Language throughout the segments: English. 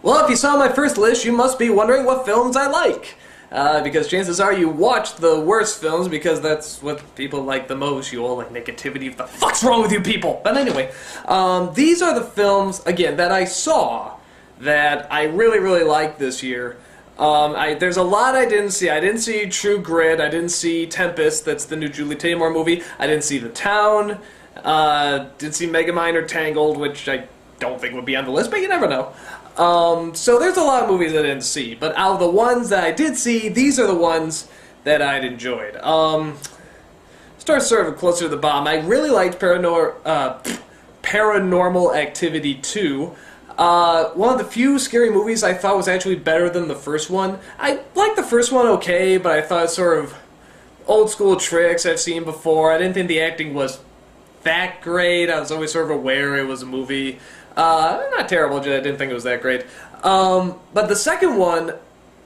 Well, if you saw my first list, you must be wondering what films I like. Because chances are you watched the worst films because that's what people like the most. You all like negativity. What the fuck's wrong with you people? But anyway, these are the films, again, that I saw that I really, really liked this year. There's a lot I didn't see. I didn't see True Grit. I didn't see Tempest. That's the new Julie Taymor movie. I didn't see The Town. Didn't see Megamind or Tangled, which I don't think would be on the list, but you never know. So there's a lot of movies I didn't see, but out of the ones that I did see, these are the ones that I'd enjoyed. Start sort of closer to the bottom. I really liked Paranormal Activity 2. One of the few scary movies I thought was actually better than the first one. I liked the first one okay, but I thought sort of old school tricks I've seen before. I didn't think the acting was that great. I was always sort of aware it was a movie. Not terrible, just I didn't think it was that great. But the second one,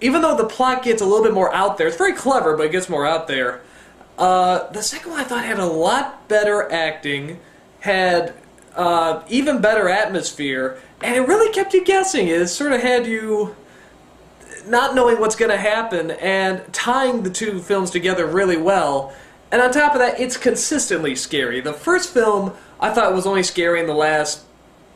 even though the plot gets a little bit more out there, it's very clever, but it gets more out there. The second one I thought had a lot better acting, had even better atmosphere, and it really kept you guessing. It sort of had you not knowing what's going to happen and tying the two films together really well. And on top of that, it's consistently scary. The first film, I thought was only scary in the last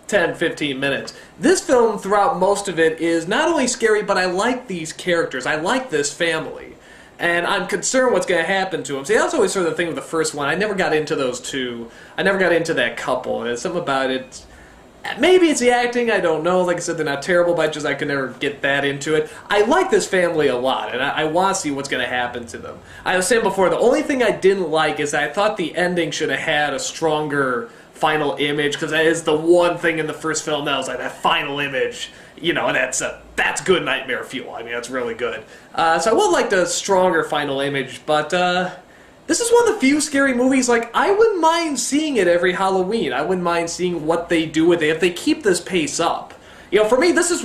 10-15 minutes. This film, throughout most of it, is not only scary, but I like these characters. I like this family. And I'm concerned what's going to happen to them. See, that's always sort of the thing with the first one. I never got into those two. I never got into that couple. There's something about it. Maybe it's the acting, I don't know. Like I said, they're not terrible, but I could never get that into it. I like this family a lot, and I want to see what's going to happen to them. I was saying before, the only thing I didn't like is I thought the ending should have had a stronger final image, because that is the one thing in the first film that was like, that final image, you know, that's good nightmare fuel. I mean, that's really good. So I would like the stronger final image, but this is one of the few scary movies, like, I wouldn't mind seeing it every Halloween. I wouldn't mind seeing what they do with it if they keep this pace up. You know, for me, this is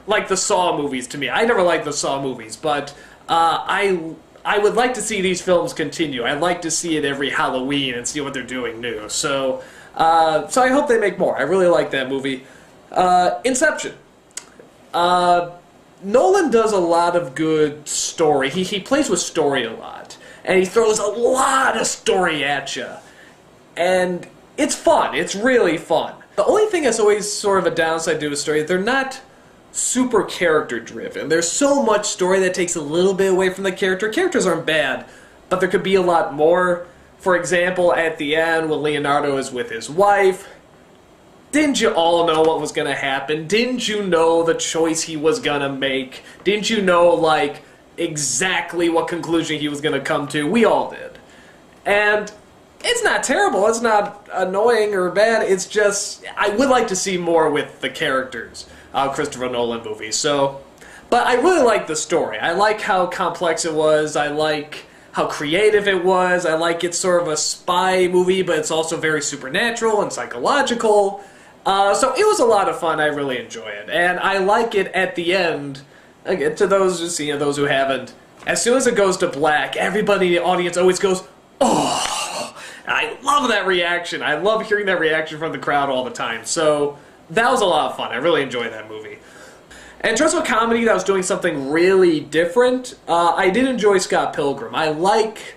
like the Saw movies to me. I never liked the Saw movies, but I would like to see these films continue. I'd like to see it every Halloween and see what they're doing new. So I hope they make more. I really like that movie. Inception. Nolan does a lot of good story. He plays with story a lot. And he throws a lot of story at you. And it's fun. It's really fun. The only thing that's always sort of a downside to a story, they're not super character driven. There's so much story that takes a little bit away from the character. Characters aren't bad, but there could be a lot more. For example, at the end when Leonardo is with his wife, didn't you all know what was going to happen? Didn't you know the choice he was going to make? Didn't you know, like, exactly what conclusion he was going to come to? We all did. And it's not terrible. It's not annoying or bad. It's just, I would like to see more with the characters. Christopher Nolan movies. So, but I really like the story. I like how complex it was. I like how creative it was. I like it's sort of a spy movie, but it's also very supernatural and psychological. So it was a lot of fun. I really enjoy it, and I like it at the end. Again, to those those who haven't, as soon as it goes to black, everybody in the audience always goes, "Oh!" And I love that reaction. I love hearing that reaction from the crowd all the time. So that was a lot of fun. I really enjoyed that movie. And in terms of a comedy that was doing something really different, I did enjoy Scott Pilgrim. I like,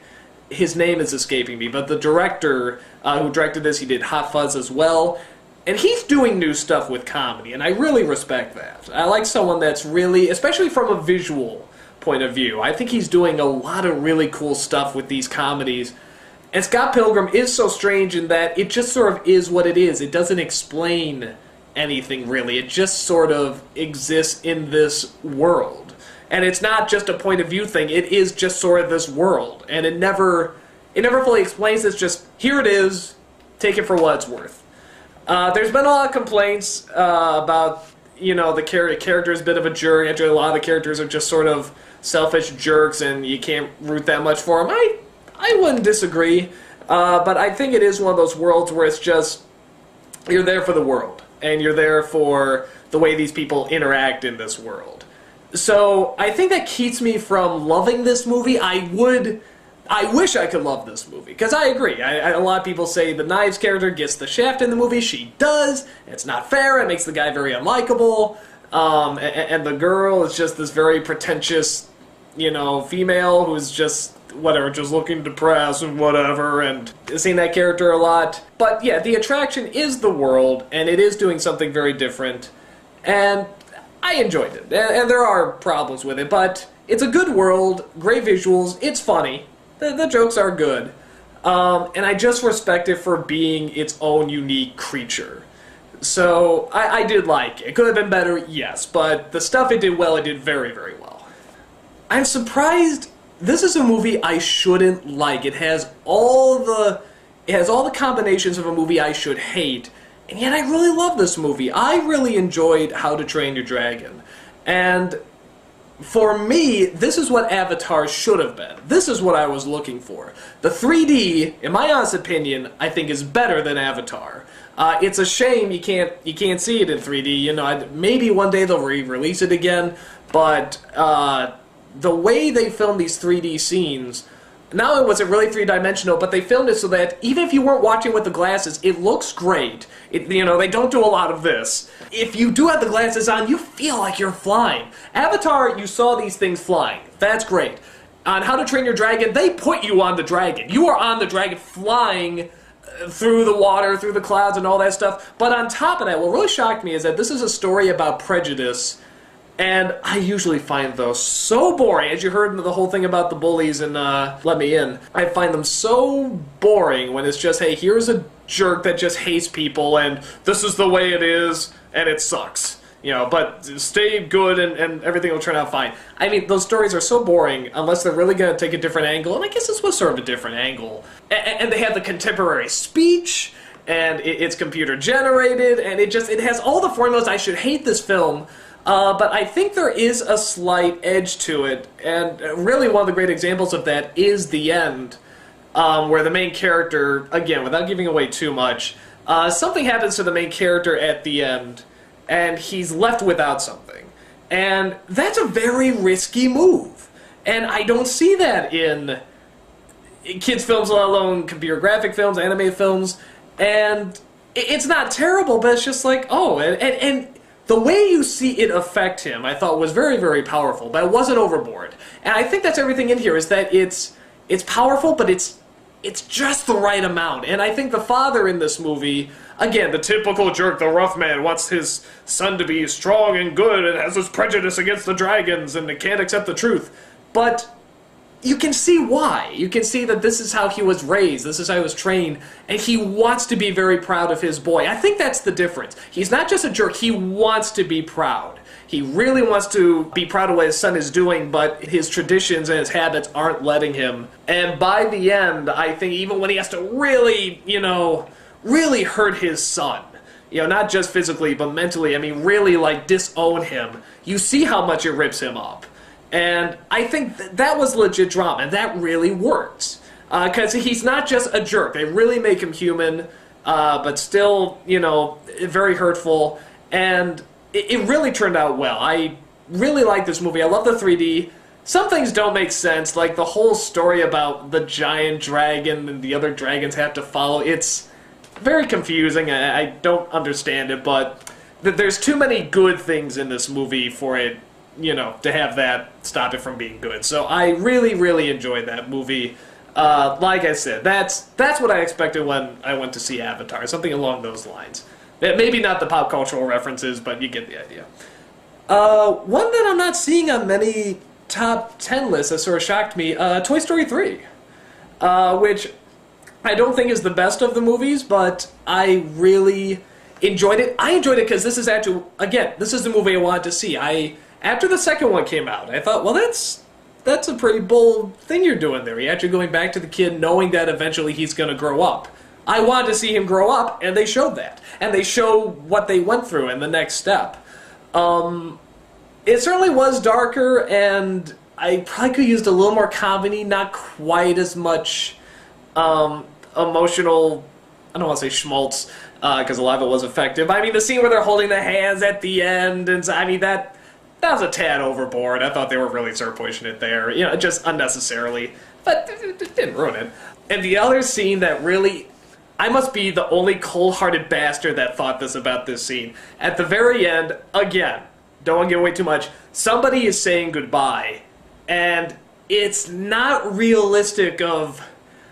his name is escaping me, but the director who directed this, he did Hot Fuzz as well. And he's doing new stuff with comedy, and I really respect that. I like someone that's really, especially from a visual point of view, I think he's doing a lot of really cool stuff with these comedies. And Scott Pilgrim is so strange in that it just sort of is what it is. It doesn't explain anything really. It just sort of exists in this world. And it's not just a point of view thing. It is just sort of this world. And it never fully explains. It's just, here it is, take it for what it's worth. There's been a lot of complaints about, you know, the character's a bit of a jerk. Actually, a lot of the characters are just sort of selfish jerks and you can't root that much for them. I wouldn't disagree. But I think it is one of those worlds where it's just, you're there for the world. And you're there for the way these people interact in this world. So I think that keeps me from loving this movie. I I wish I could love this movie, because I agree. A lot of people say the Knives character gets the shaft in the movie. She does. It's not fair. It makes the guy very unlikable. And the girl is just this very pretentious, female who's just, whatever, just looking depressed and whatever, and seeing that character a lot. But yeah, the attraction is the world, and it is doing something very different. And I enjoyed it. And there are problems with it, but it's a good world, great visuals, it's funny. The jokes are good. And I just respect it for being its own unique creature. So, I did like it. It could have been better, yes, but the stuff it did well, it did very, very well. I'm surprised this is a movie I shouldn't like. It has all the combinations of a movie I should hate, and yet I really love this movie. I really enjoyed How to Train Your Dragon. And for me, this is what Avatar should have been. This is what I was looking for. The 3D, in my honest opinion, I think is better than Avatar. It's a shame you can't see it in 3D. Maybe one day they'll re-release it again, but the way they filmed these 3D scenes, not only was it really three-dimensional, but they filmed it so that even if you weren't watching with the glasses, it looks great. They don't do a lot of this. If you do have the glasses on, you feel like you're flying. Avatar, you saw these things flying. That's great. On How to Train Your Dragon, they put you on the dragon. You are on the dragon flying through the water, through the clouds, and all that stuff. But on top of that, what really shocked me is that this is a story about prejudice. And I usually find those so boring. As you heard the whole thing about the bullies and Let Me In, I find them so boring when it's just, hey, here's a jerk that just hates people, and this is the way it is, and it sucks. But stay good and everything will turn out fine. I mean, those stories are so boring unless they're really going to take a different angle, and I guess this was sort of a different angle. And they have the contemporary speech, and it's computer generated, and it has all the formulas. I should hate this film. But I think there is a slight edge to it, and really one of the great examples of that is the end, where the main character, again, without giving away too much, something happens to the main character at the end, and he's left without something. And that's a very risky move. And I don't see that in kids' films, let alone computer graphic films, anime films, and it's not terrible, but it's just like, oh, and the way you see it affect him, I thought was very, very powerful, but it wasn't overboard. And I think that's everything in here, is that it's powerful, but it's just the right amount. And I think the father in this movie, again, the typical jerk, the rough man, wants his son to be strong and good and has this prejudice against the dragons and can't accept the truth. But you can see why. You can see that this is how he was raised, this is how he was trained, and he wants to be very proud of his boy. I think that's the difference. He's not just a jerk, he wants to be proud. He really wants to be proud of what his son is doing, but his traditions and his habits aren't letting him. And by the end, I think even when he has to really, really hurt his son, not just physically, but mentally, really, disown him, you see how much it rips him up. And I think that was legit drama, and that really worked. Because he's not just a jerk. They really make him human, but still, very hurtful. And it really turned out well. I really like this movie. I love the 3D. Some things don't make sense, like the whole story about the giant dragon and the other dragons have to follow. It's very confusing. I don't understand it, but there's too many good things in this movie for it, to have that stop it from being good. So I really, really enjoyed that movie. Like I said, that's what I expected when I went to see Avatar, something along those lines. Maybe not the pop cultural references, but you get the idea. One that I'm not seeing on many top 10 lists that sort of shocked me, Toy Story 3, which I don't think is the best of the movies, but I really enjoyed it. I enjoyed it because this is actually, again, this is the movie I wanted to see. After the second one came out, I thought, well, that's a pretty bold thing you're doing there. You're actually going back to the kid knowing that eventually he's going to grow up. I wanted to see him grow up, and they showed that. And they show what they went through in the next step. It certainly was darker, and I probably could have used a little more comedy, not quite as much emotional, I don't want to say schmaltz, because a lot of it was effective. The scene where they're holding the hands at the end, and that was a tad overboard. I thought they were really sort of pushing it there, just unnecessarily. but it didn't ruin it. And the other scene that really... I must be the only cold-hearted bastard that thought this about this scene. At the very end, again, don't want to give away too much, somebody is saying goodbye, and it's not realistic of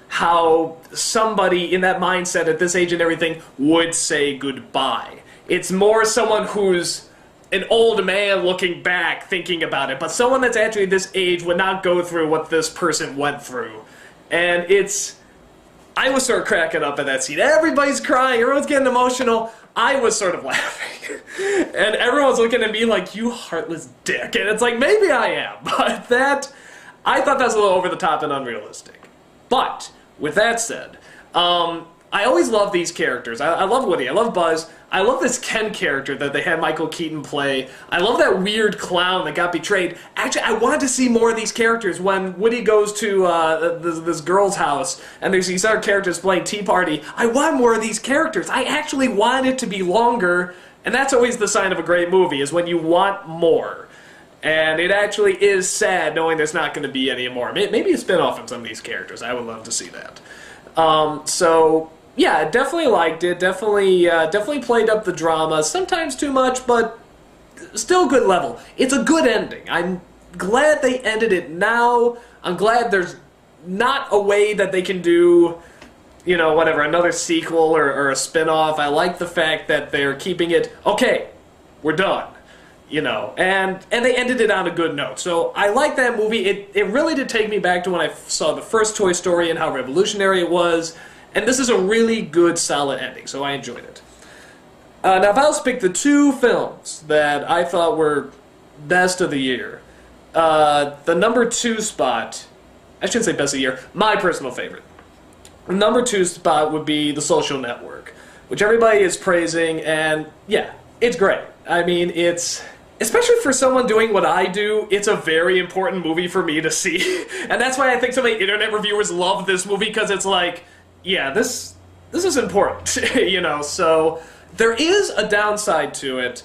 how somebody in that mindset at this age and everything would say goodbye. It's more someone who's an old man looking back thinking about it, but someone that's actually this age would not go through what this person went through. And it's... I was sort of cracking up at that scene. Everybody's crying, everyone's getting emotional. I was sort of laughing. And everyone's looking at me like, you heartless dick. And it's like, maybe I am, but that... I thought that was a little over the top and unrealistic. But, with that said, I always love these characters. I love Woody, I love Buzz, I love this Ken character that they had Michael Keaton play. I love that weird clown that got betrayed. Actually, I wanted to see more of these characters when Woody goes to this girl's house and there's these other characters playing Tea Party. I want more of these characters. I actually want it to be longer, and that's always the sign of a great movie, is when you want more. And it actually is sad knowing there's not going to be any more. Maybe a spin-off on some of these characters. I would love to see that. So... yeah, definitely liked it. Definitely played up the drama. Sometimes too much, but still good level. It's a good ending. I'm glad they ended it now. I'm glad there's not a way that they can do, you know, whatever, another sequel or a spin-off. I like the fact that they're keeping it, okay, we're done. You know, and they ended it on a good note. So I like that movie. It really did take me back to when I saw the first Toy Story and how revolutionary it was. And this is a really good, solid ending, so I enjoyed it. Now, if I was to pick the two films that I thought were best of the year, the number 2 spot, I shouldn't say best of the year, my personal favorite. The number 2 spot would be The Social Network, which everybody is praising, and yeah, it's great. I mean, it's... especially for someone doing what I do, it's a very important movie for me to see. And that's why I think so many internet reviewers love this movie, because it's like... yeah, this is important, you know, so there is a downside to it,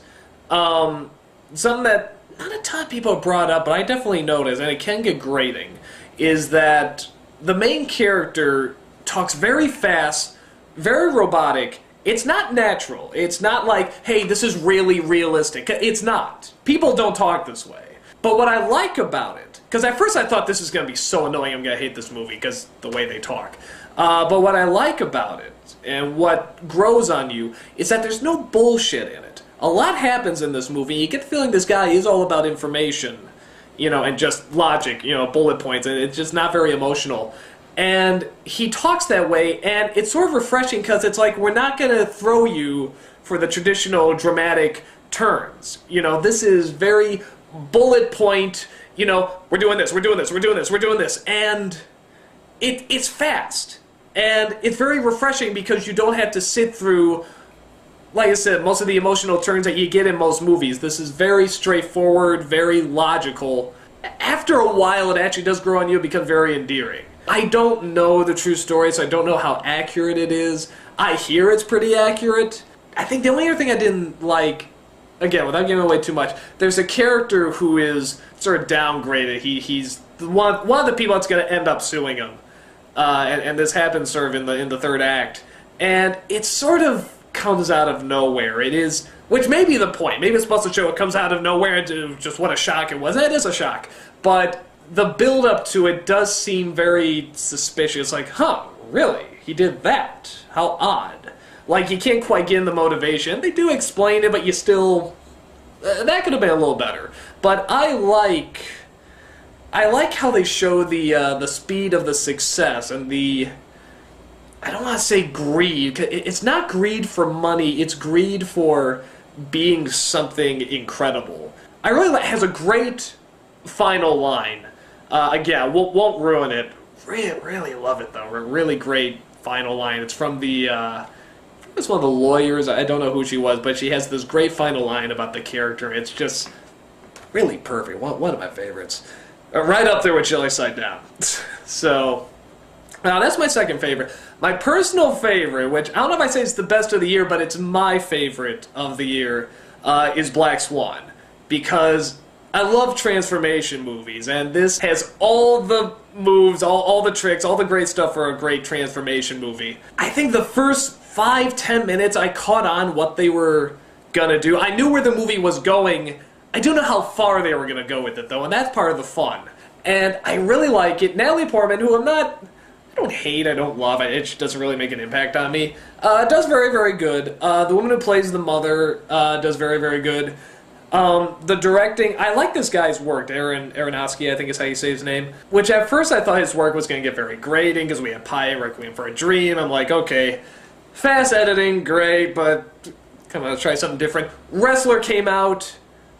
something that not a ton of people have brought up, but I definitely noticed, and it can get grating, is that the main character talks very fast, very robotic. It's not natural. It's not like, hey, this is really realistic. It's not. People don't talk this way. But what I like about it, because at first I thought this is going to be so annoying, I'm going to hate this movie, because the way they talk. But what I like about it, and what grows on you, is that there's no bullshit in it. A lot happens in this movie. You get the feeling this guy is all about information, you know, and just logic, you know, bullet points, and it's just not very emotional. And he talks that way, and it's sort of refreshing, because it's like, we're not going to throw you for the traditional dramatic turns. You know, this is very bullet point, you know, we're doing this, we're doing this, we're doing this, we're doing this, and it's fast. And it's very refreshing because you don't have to sit through, like I said, most of the emotional turns that you get in most movies. This is very straightforward, very logical. After a while, it actually does grow on you and become very endearing. I don't know the true story, so I don't know how accurate it is. I hear it's pretty accurate. I think the only other thing I didn't like, again, without giving away too much, there's a character who is sort of downgraded. He's one of the people that's going to end up suing him. And this happens sort of in the third act, and it sort of comes out of nowhere. It is, which may be the point. Maybe it's supposed to show it comes out of nowhere and just what a shock it was. It is a shock, but the build-up to it does seem very suspicious. Like, huh, really? He did that? How odd. Like, you can't quite get in the motivation. They do explain it, but you still... that could have been a little better. But I like how they show the speed of the success and the... I don't want to say greed. It's not greed for money. It's greed for being something incredible. I really like... it has a great final line. Again, won't ruin it. Really love it, though. A really great final line. It's from the... it's one of the lawyers. I don't know who she was, but she has this great final line about the character. It's just really perfect. One of my favorites. Right up there with Jelly Side Down. So, now that's my second favorite. My personal favorite, which I don't know if I say it's the best of the year, but it's my favorite of the year, is Black Swan. Because I love transformation movies, and this has all the moves, all the tricks, all the great stuff for a great transformation movie. I think the first 5-10 minutes I caught on what they were gonna do. I knew where the movie was going. I don't know how far they were gonna go with it though, and that's part of the fun. And I really like it. Natalie Portman, who I don't hate, I don't love, it just doesn't really make an impact on me, does very, very good. The woman who plays the mother does very, very good. The directing, I like this guy's work, Aaron Aronofsky, I think is how you say his name, which at first I thought his work was going to get very grating, because we had Pi, Requiem for a Dream. I'm like, okay, fast editing, great, but come on, let's try something different. Wrestler came out,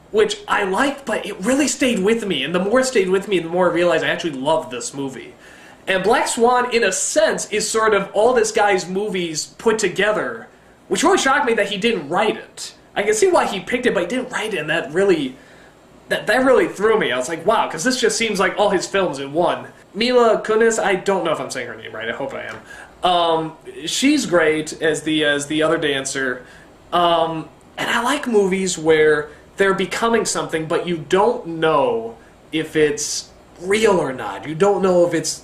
which I liked, but it really stayed with me, and the more it stayed with me, the more I realized I actually loved this movie. And Black Swan, in a sense, is sort of all this guy's movies put together, which really shocked me that he didn't write it. I can see why he picked it, but he didn't write it, and that really threw me. I was like, wow, because this just seems like all his films in one. Mila Kunis, I don't know if I'm saying her name right, I hope I am. She's great as the other dancer, and I like movies where they're becoming something, but you don't know if it's real or not. You don't know if it's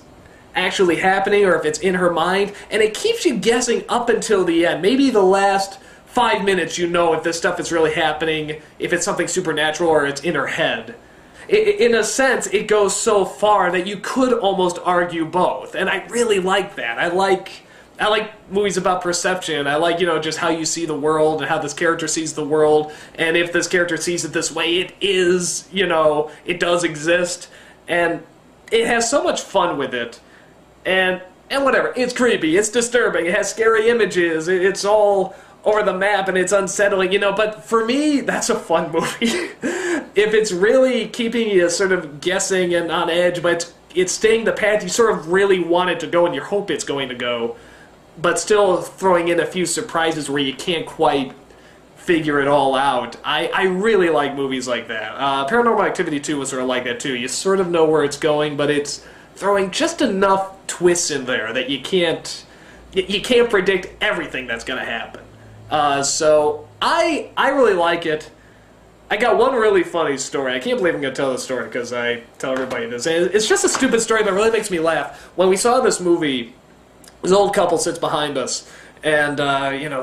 actually happening or if it's in her mind, and it keeps you guessing up until the end. Maybe the last 5 minutes you know if this stuff is really happening, if it's something supernatural or it's in her head. In a sense, it goes so far that you could almost argue both, and I really like that. I like movies about perception. I like, just how you see the world and how this character sees the world, and if this character sees it this way, it is, it does exist, and it has so much fun with it. And whatever, it's creepy, it's disturbing, it has scary images, it's all over the map and it's unsettling, but for me, that's a fun movie. If it's really keeping you sort of guessing and on edge, but it's staying the path you sort of really want it to go and you hope it's going to go, but still throwing in a few surprises where you can't quite figure it all out. I really like movies like that. Paranormal Activity 2 was sort of like that too. You sort of know where it's going, but it's throwing just enough twists in there that you can't predict everything that's going to happen. So I really like it. I got one really funny story. I can't believe I'm going to tell this story because I tell everybody this. It's just a stupid story, but it really makes me laugh. When we saw this movie, this old couple sits behind us and,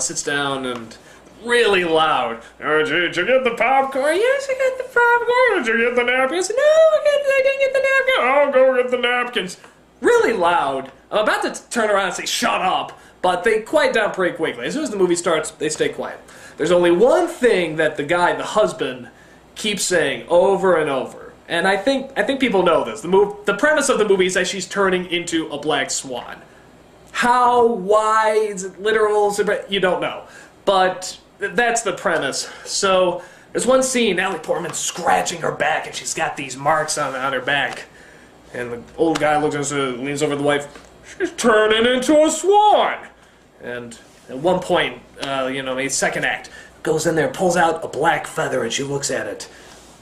sits down and really loud. Oh, did you get the popcorn? Yes, I got the popcorn. Did you get the napkins? No, I didn't get the napkins. Oh, go get the napkins. Really loud. I'm about to turn around and say, shut up. But they quiet down pretty quickly. As soon as the movie starts, they stay quiet. There's only one thing that the husband, keeps saying over and over. And I think people know this. The premise of the movie is that she's turning into a black swan. How, why, is it literal? You don't know. But that's the premise. So there's one scene, Natalie Portman scratching her back, and she's got these marks on her back. And the old guy leans over the wife. She's turning into a swan. And at one point, maybe second act, goes in there, pulls out a black feather, and she looks at it.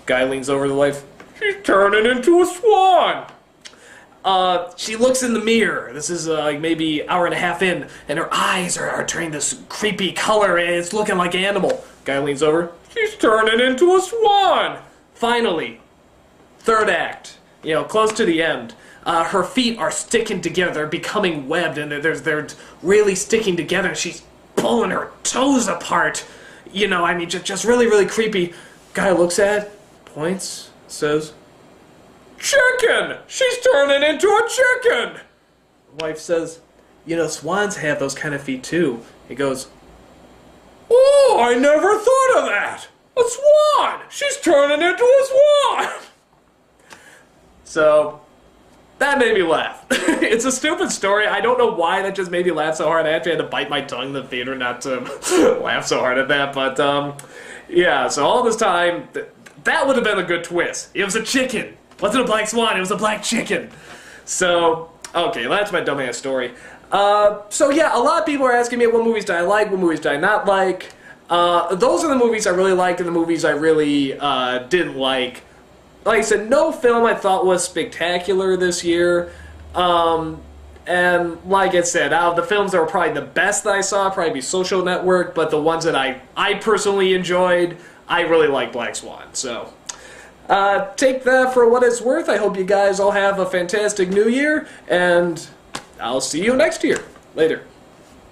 Guy leans over the wife. She's turning into a swan. She looks in the mirror. This is maybe an hour and a half in, and her eyes are turning this creepy color, and it's looking like an animal. Guy leans over. She's turning into a swan. Finally, third act, close to the end. Her feet are sticking together. They're becoming webbed, and they're really sticking together. She's pulling her toes apart. Just really, really creepy. Guy looks at it, points, says, "Chicken! She's turning into a chicken!" Wife says, swans have those kind of feet too. He goes, "Oh, I never thought of that! A swan! She's turning into a swan!" So that made me laugh. It's a stupid story. I don't know why that just made me laugh so hard. I actually had to bite my tongue in the theater not to laugh so hard at that. But, yeah, so all this time, that would have been a good twist. It was a chicken. It wasn't a black swan, it was a black chicken. So, okay, that's my dumbass story. So yeah, a lot of people are asking me what movies do I like, what movies do I not like. Those are the movies I really liked and the movies I really didn't like. Like I said, no film I thought was spectacular this year. And like I said, out of the films that were probably the best that I saw, probably be Social Network, but the ones that I personally enjoyed, I really like Black Swan. So Take that for what it's worth. I hope you guys all have a fantastic new year, and I'll see you next year. Later.